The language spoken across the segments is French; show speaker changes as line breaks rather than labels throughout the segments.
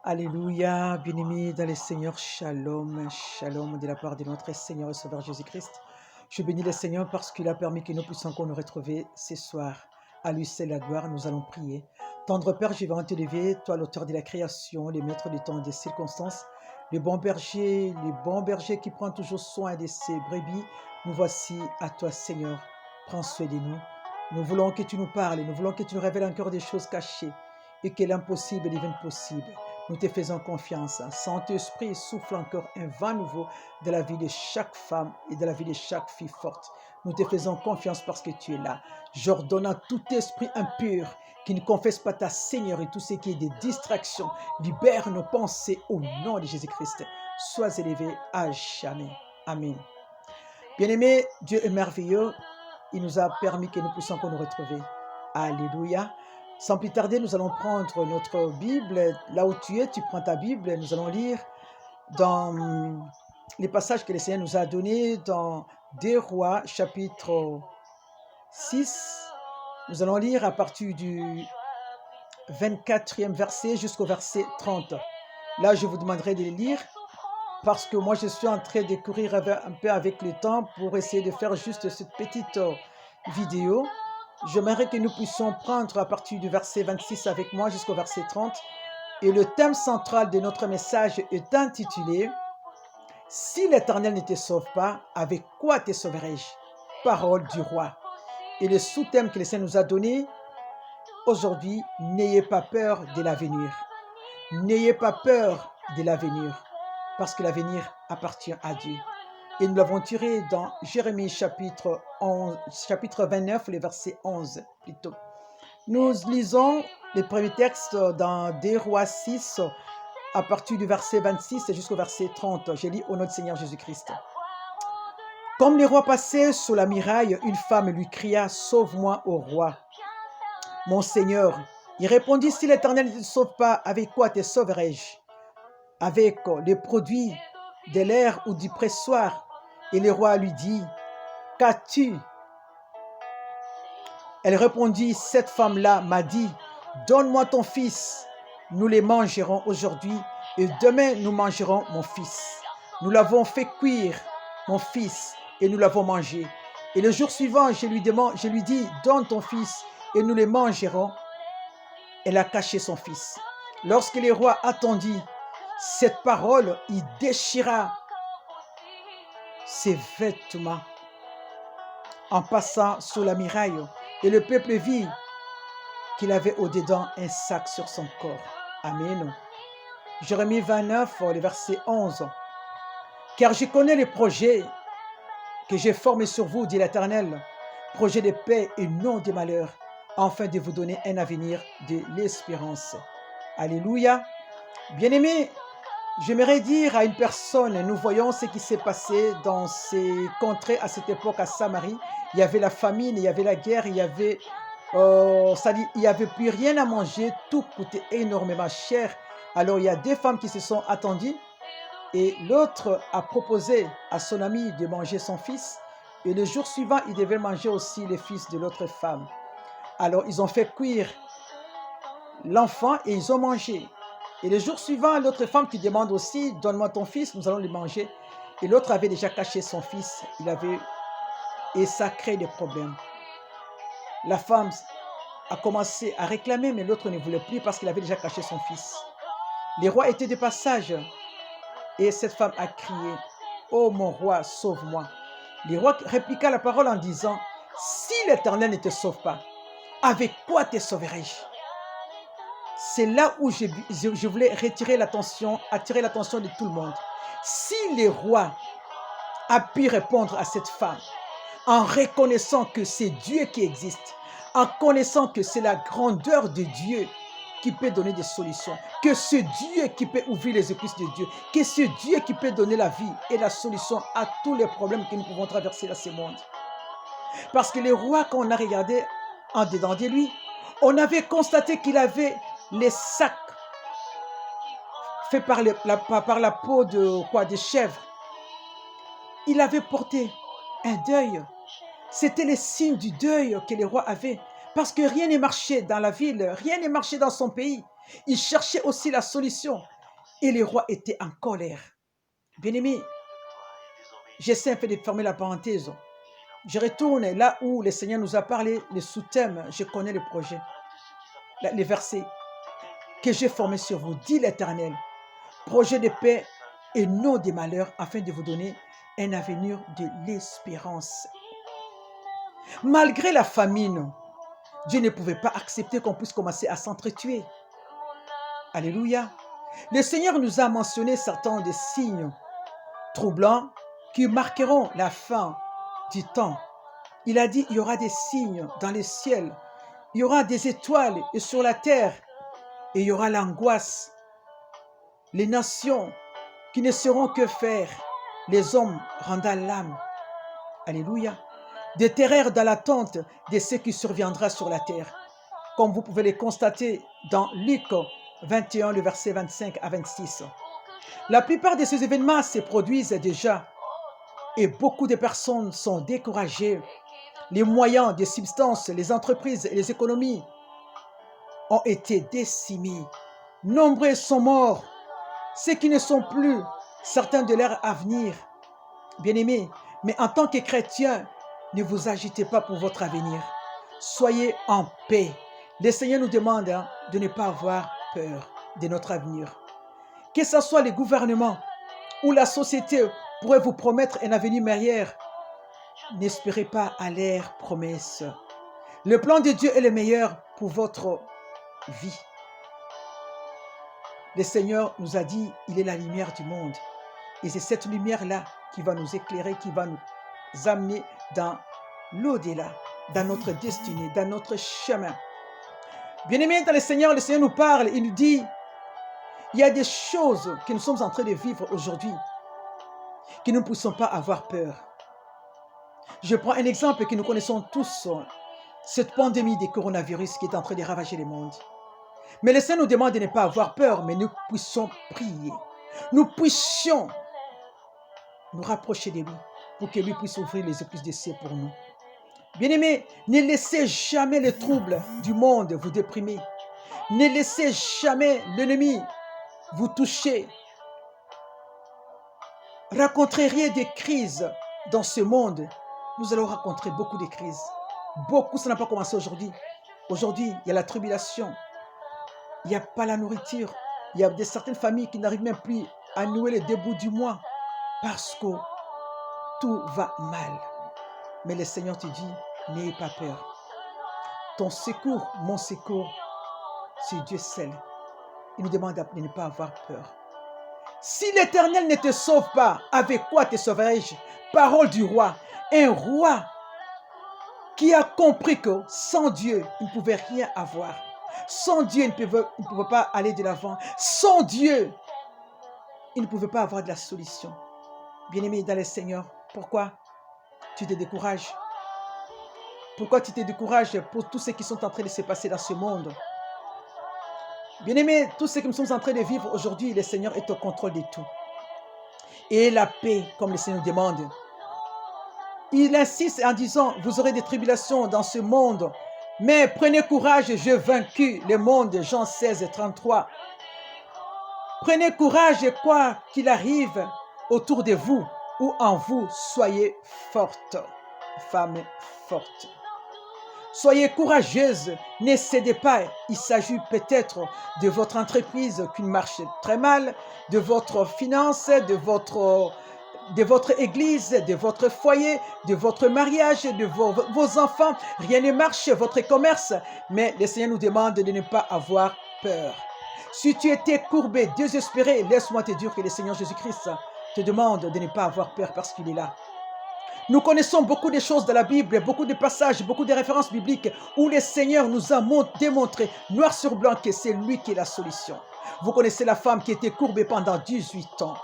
Alléluia, bien-aimés dans le Seigneur, shalom, shalom de la part de notre Seigneur et Sauveur Jésus-Christ. Je bénis le Seigneur parce qu'il a permis que nous puissions encore nous retrouver ce soir. À lui c'est la gloire, nous allons prier. Tendre Père, je vais te lever, toi l'auteur de la création, le maître du temps et des circonstances, le bon berger qui prend toujours soin de ses brebis. Nous voici à toi Seigneur, prends soin de nous. Nous voulons que tu nous parles, nous voulons que tu nous révèles encore des choses cachées et que l'impossible devienne possible. Nous te faisons confiance. Saint-Esprit, souffle encore un vent nouveau de la vie de chaque femme et de la vie de chaque fille forte. Nous te faisons confiance parce que tu es là. J'ordonne à tout esprit impur qui ne confesse pas ta Seigneurie, tout ce qui est des distractions, libère nos pensées au nom de Jésus-Christ. Sois élevé à jamais. Amen. Bien-aimé, Dieu est merveilleux. Il nous a permis que nous puissions encore nous retrouver. Alléluia. Sans plus tarder, nous allons prendre notre Bible. Là où tu es, tu prends ta Bible. Nous allons lire dans les passages que le Seigneur nous a donnés dans 2 Rois, chapitre 6. Nous allons lire à partir du 24e verset jusqu'au verset 30. Là, je vous demanderai de les lire parce que moi, je suis en train de courir un peu avec le temps pour essayer de faire juste cette petite vidéo. J'aimerais que nous puissions prendre à partir du verset 26 avec moi jusqu'au verset 30. Et le thème central de notre message est intitulé « Si l'Éternel ne te sauve pas, avec quoi te sauverai-je » Parole du roi. Et le sous-thème que le Seigneur nous a donné aujourd'hui, « N'ayez pas peur de l'avenir ». N'ayez pas peur de l'avenir, parce que l'avenir appartient à Dieu. Et nous l'avons tiré dans Jérémie chapitre 29, le verset 11 plutôt. Nous lisons les premiers textes dans 2 Rois 6, à partir du verset 26 jusqu'au verset 30. Je lis au nom du Seigneur Jésus-Christ. Comme les rois passaient sous la muraille, une femme lui cria « Sauve-moi, ô roi, mon Seigneur ». Il répondit « Si l'Éternel ne te sauve pas, avec quoi te sauverai-je ? Avec les produits de l'air ou du pressoir ?» Et le roi lui dit, « Qu'as-tu » Elle répondit, « Cette femme-là m'a dit, donne-moi ton fils. Nous les mangerons aujourd'hui et demain nous mangerons mon fils. Nous l'avons fait cuire, mon fils, et nous l'avons mangé. Et le jour suivant, je lui dis, donne ton fils et nous les mangerons. Elle a caché son fils. Lorsque le roi attendit cette parole, il déchira ses vêtements en passant sous la muraille, et le peuple vit qu'il avait au-dedans un sac sur son corps. Amen. Jérémie 29, le verset 11. Car je connais les projets que j'ai formés sur vous, dit l'Éternel, projets de paix et non de malheur, afin de vous donner un avenir de l'espérance. Alléluia. Bien-aimés, j'aimerais dire à une personne, nous voyons ce qui s'est passé dans ces contrées à cette époque à Samarie. Il y avait la famine, il y avait la guerre, il y avait plus rien à manger, tout coûtait énormément cher. Alors il y a deux femmes qui se sont attendues et l'autre a proposé à son ami de manger son fils et le jour suivant, il devait manger aussi le fils de l'autre femme. Alors ils ont fait cuire l'enfant et ils ont mangé. Et le jour suivant, l'autre femme qui demande aussi, donne-moi ton fils, nous allons le manger. Et l'autre avait déjà caché son fils, et ça crée des problèmes. La femme a commencé à réclamer, mais l'autre ne voulait plus parce qu'il avait déjà caché son fils. Les rois étaient de passage et cette femme a crié, « Oh mon roi, sauve-moi » Le roi répliqua la parole en disant, « Si l'Éternel ne te sauve pas, avec quoi te sauverai-je » C'est là où je voulais attirer l'attention de tout le monde. Si le roi a pu répondre à cette femme en reconnaissant que c'est Dieu qui existe, en connaissant que c'est la grandeur de Dieu qui peut donner des solutions, que c'est Dieu qui peut ouvrir les écluses de Dieu, que c'est Dieu qui peut donner la vie et la solution à tous les problèmes que nous pouvons traverser dans ce monde. Parce que le roi, quand on a regardé en dedans de lui, on avait constaté qu'il avait les sacs faits par la peau de chèvre. Il avait porté un deuil. C'était les signes du deuil que le roi avait. Parce que rien ne marchait dans la ville, rien ne marchait dans son pays. Il cherchait aussi la solution. et le roi était en colère. Bien-aimé, j'essaie un peu de fermer la parenthèse. Je retourne là où le Seigneur nous a parlé, le sous-thème, je connais le projet, les versets que j'ai formés sur vous, dit l'Éternel, projet de paix et non de malheur, afin de vous donner un avenir de l'espérance. Malgré la famine, Dieu ne pouvait pas accepter qu'on puisse commencer à s'entretuer. Alléluia. Le Seigneur nous a mentionné certains des signes troublants qui marqueront la fin du temps. Il a dit, il y aura des signes dans les ciels, il y aura des étoiles et sur la terre, et il y aura l'angoisse. Les nations qui ne sauront que faire, les hommes rendant l'âme. Alléluia. Des terreurs dans l'attente de ce qui surviendra sur la terre. Comme vous pouvez le constater dans Luc 21, le verset 25 à 26. La plupart de ces événements se produisent déjà et beaucoup de personnes sont découragées. Les moyens de subsistance, les entreprises et les économies ont été décimés. Nombreux sont morts, ceux qui ne sont plus certains de leur avenir. Bien-aimés, mais en tant que chrétiens, ne vous agitez pas pour votre avenir. Soyez en paix. Le Seigneur nous demande de ne pas avoir peur de notre avenir. Que ce soit les gouvernements ou la société pourrait vous promettre un avenir meilleur, n'espérez pas à leurs promesses. Le plan de Dieu est le meilleur pour votre vie. Le Seigneur nous a dit, il est la lumière du monde. Et c'est cette lumière-là qui va nous éclairer, qui va nous amener dans l'au-delà, dans notre destinée, dans notre chemin. Bien-aimés dans le Seigneur nous parle, il nous dit, il y a des choses que nous sommes en train de vivre aujourd'hui, que nous ne pouvons pas avoir peur. Je prends un exemple que nous connaissons tous, cette pandémie du coronavirus qui est en train de ravager le monde. Mais le Seigneur nous demande de ne pas avoir peur, mais nous puissions prier. Nous puissions nous rapprocher de lui pour que lui puisse ouvrir les écluses des cieux pour nous. Bien-aimés, ne laissez jamais les troubles du monde vous déprimer. Ne laissez jamais l'ennemi vous toucher. Rencontreriez des crises dans ce monde. Nous allons rencontrer beaucoup de crises. Beaucoup, ça n'a pas commencé aujourd'hui. Aujourd'hui, il y a la tribulation. Il n'y a pas la nourriture. Il y a certaines familles qui n'arrivent même plus à nouer les débuts du mois parce que tout va mal. Mais le Seigneur te dit, n'ayez pas peur. Ton secours, mon secours, c'est Dieu seul. Il nous demande de ne pas avoir peur. Si l'Éternel ne te sauve pas, avec quoi te sauverai-je? Parole du roi. Un roi qui a compris que sans Dieu, il ne pouvait rien avoir. Sans Dieu, il ne pouvait pas aller de l'avant. Sans Dieu, il ne pouvait pas avoir de la solution. Bien-aimé dans le Seigneur, pourquoi tu te décourages? Pourquoi tu te décourages pour tous ceux qui sont en train de se passer dans ce monde? Bien-aimé, tout ce que nous sommes en train de vivre aujourd'hui, le Seigneur est au contrôle de tout. Et la paix, comme le Seigneur demande. Il insiste en disant, vous aurez des tribulations dans ce monde, mais prenez courage, j'ai vaincu le monde, Jean 16, 33. Prenez courage, quoi qu'il arrive autour de vous ou en vous, soyez forte, femme forte. Soyez courageuse, ne cédez pas. Il s'agit peut-être de votre entreprise qui marche très mal, de votre finance, de votre église, de votre foyer, de votre mariage, de vos enfants. Rien ne marche, votre commerce. Mais le Seigneur nous demande de ne pas avoir peur. Si tu étais courbé, désespéré, laisse-moi te dire que le Seigneur Jésus-Christ te demande de ne pas avoir peur parce qu'il est là. Nous connaissons beaucoup de choses de la Bible, beaucoup de passages, beaucoup de références bibliques où le Seigneur nous a démontré noir sur blanc que c'est lui qui est la solution. Vous connaissez la femme qui était courbée pendant 18 ans.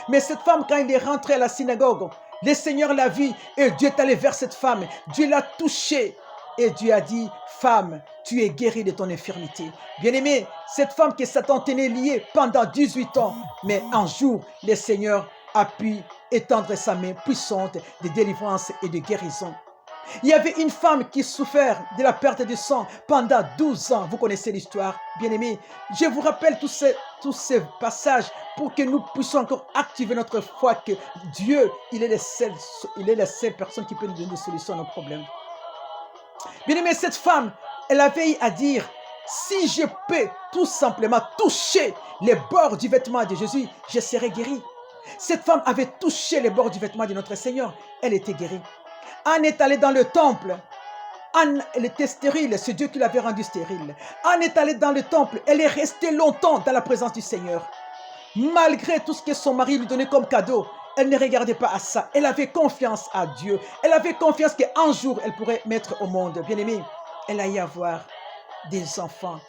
Mais cette femme, quand il est rentré à la synagogue, le Seigneur l'a vue et Dieu est allé vers cette femme. Dieu l'a touchée et Dieu a dit, femme, tu es guérie de ton infirmité. Bien-aimé, cette femme que Satan tenait liée pendant 18 ans, mais un jour, le Seigneur a pu étendre sa main puissante de délivrance et de guérison. Il y avait une femme qui souffrait de la perte de sang pendant 12 ans. Vous connaissez l'histoire, bien-aimés. Je vous rappelle tous ces passages pour que nous puissions encore activer notre foi que Dieu, il est la seule personne qui peut nous donner des solutions à nos problèmes. Bien-aimé, cette femme, elle avait à dire, si je peux tout simplement toucher les bords du vêtement de Jésus, je serai guéri. Cette femme avait touché les bords du vêtement de notre Seigneur. Elle était guérie. Anne est allée dans le temple. Anne, elle était stérile. C'est Dieu qui l'avait rendue stérile. Anne est allée dans le temple. Elle est restée longtemps dans la présence du Seigneur. Malgré tout ce que son mari lui donnait comme cadeau, elle ne regardait pas à ça. Elle avait confiance à Dieu. Elle avait confiance qu'un jour, elle pourrait mettre au monde. Bien aimé, elle allait avoir des enfants,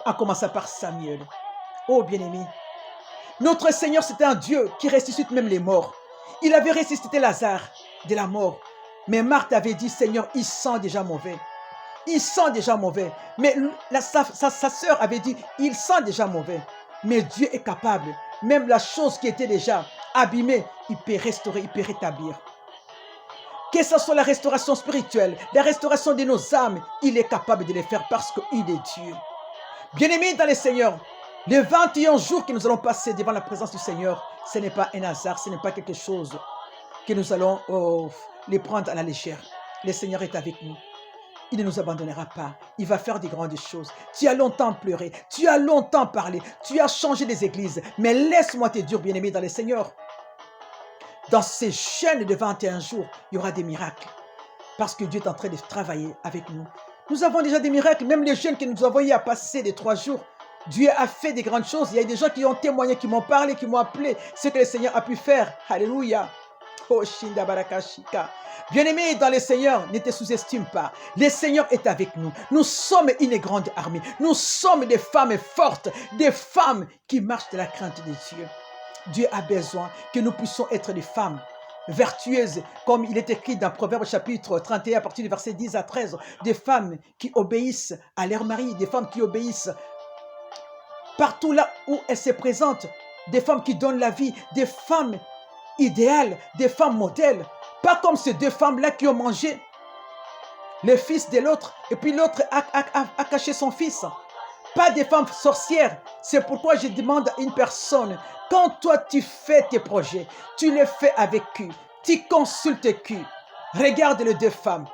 en commençant par Samuel. Oh, bien aimé, notre Seigneur, c'est un Dieu qui ressuscite même les morts. Il avait ressuscité Lazare de la mort. Mais Marthe avait dit, Seigneur, il sent déjà mauvais. Il sent déjà mauvais. Mais sa sœur avait dit, il sent déjà mauvais. Mais Dieu est capable. Même la chose qui était déjà abîmée, il peut restaurer, il peut rétablir. Que ce soit la restauration spirituelle, la restauration de nos âmes, il est capable de les faire parce qu'il est Dieu. Bien-aimés dans le Seigneur, les 21 jours que nous allons passer devant la présence du Seigneur, ce n'est pas un hasard, ce n'est pas quelque chose que nous allons les prendre à la légère. Le Seigneur est avec nous. Il ne nous abandonnera pas. Il va faire des grandes choses. Tu as longtemps pleuré. Tu as longtemps parlé. Tu as changé les églises. Mais laisse-moi te dire, bien-aimé dans le Seigneur, dans ces jeûnes de 21 jours, il y aura des miracles. Parce que Dieu est en train de travailler avec nous. Nous avons déjà des miracles. Même les jeûnes que nous avons eu à passer des 3 jours, Dieu a fait des grandes choses. Il y a des gens qui ont témoigné, qui m'ont parlé, qui m'ont appelé. Ce que le Seigneur a pu faire. Alléluia. Oh, Shinda Barakashika. Bien-aimé dans le Seigneur, ne te sous-estime pas. Le Seigneur est avec nous. Nous sommes une grande armée. Nous sommes des femmes fortes, des femmes qui marchent de la crainte de Dieu. Dieu a besoin que nous puissions être des femmes vertueuses, comme il est écrit dans Proverbes chapitre 31, à partir du verset 10 à 13, des femmes qui obéissent à leur mari, des femmes qui obéissent partout là où elles se présentent, des femmes qui donnent la vie, des femmes idéales, des femmes modèles, pas comme ces 2 femmes-là qui ont mangé le fils de l'autre, et puis l'autre a caché son fils. Pas des femmes sorcières. C'est pourquoi je demande à une personne, quand toi tu fais tes projets, tu les fais avec qui? Tu consultes qui? Regarde les 2 femmes.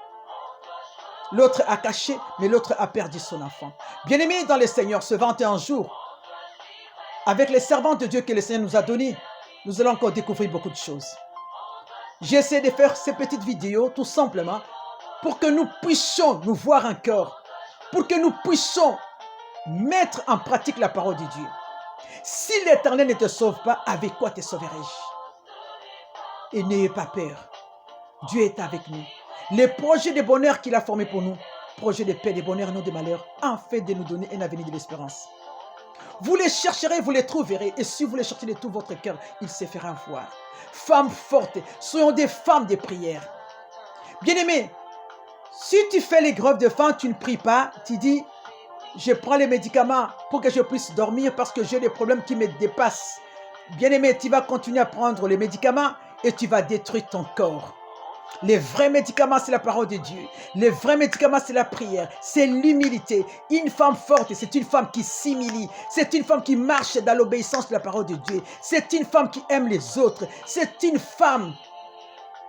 L'autre a caché, mais l'autre a perdu son enfant. Bien-aimés dans le Seigneur, ce 21 jours, avec les servants de Dieu que le Seigneur nous a donnés, nous allons encore découvrir beaucoup de choses. J'essaie de faire ces petites vidéos tout simplement pour que nous puissions nous voir encore, pour que nous puissions mettre en pratique la parole de Dieu. Si l'Éternel ne te sauve pas, avec quoi te sauverai-je? Et n'ayez pas peur. Dieu est avec nous. Les projets de bonheur qu'il a formés pour nous, projets de paix, de bonheur, non de malheur, afin de nous donner un avenir de l'espérance. Vous les chercherez, vous les trouverez. Et si vous les cherchez de tout votre cœur, il se fera voir. Femmes fortes, soyons des femmes de prière. Bien-aimé, si tu fais les grèves de faim, tu ne pries pas, tu dis, je prends les médicaments pour que je puisse dormir parce que j'ai des problèmes qui me dépassent. Bien-aimé, tu vas continuer à prendre les médicaments et tu vas détruire ton corps. Les vrais médicaments, c'est la parole de Dieu. Les vrais médicaments, c'est la prière. C'est l'humilité. Une femme forte, c'est une femme qui s'humilie. C'est une femme qui marche dans l'obéissance de la parole de Dieu. C'est une femme qui aime les autres. C'est une femme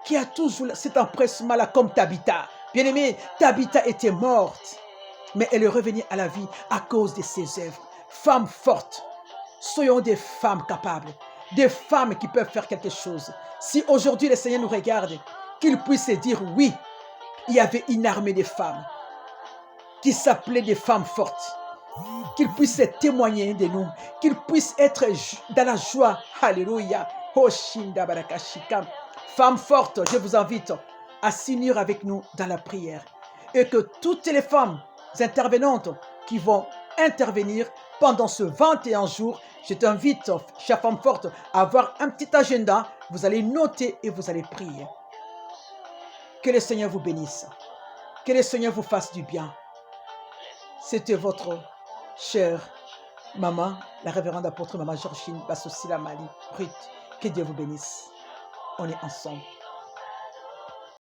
qui a toujours cet empressement-là comme Tabitha. Bien-aimé, Tabitha était morte, mais elle est revenue à la vie à cause de ses œuvres. Femme forte, soyons des femmes capables, des femmes qui peuvent faire quelque chose. Si aujourd'hui le Seigneur nous regarde, qu'il puisse dire oui, il y avait une armée de femmes qui s'appelaient des femmes fortes, qu'ils puissent témoigner de nous, qu'ils puissent être dans la joie. Alléluia. Hoshinda Barakashika. Femmes fortes, je vous invite à s'unir avec nous dans la prière et que toutes les femmes intervenantes qui vont intervenir pendant ce 21 jours, je t'invite, chère femme forte, à avoir un petit agenda. Vous allez noter et vous allez prier. Que le Seigneur vous bénisse. Que le Seigneur vous fasse du bien. C'était votre chère maman, la révérende apôtre maman Georgine Bassosila Mali Ruth. Que Dieu vous bénisse. On est ensemble.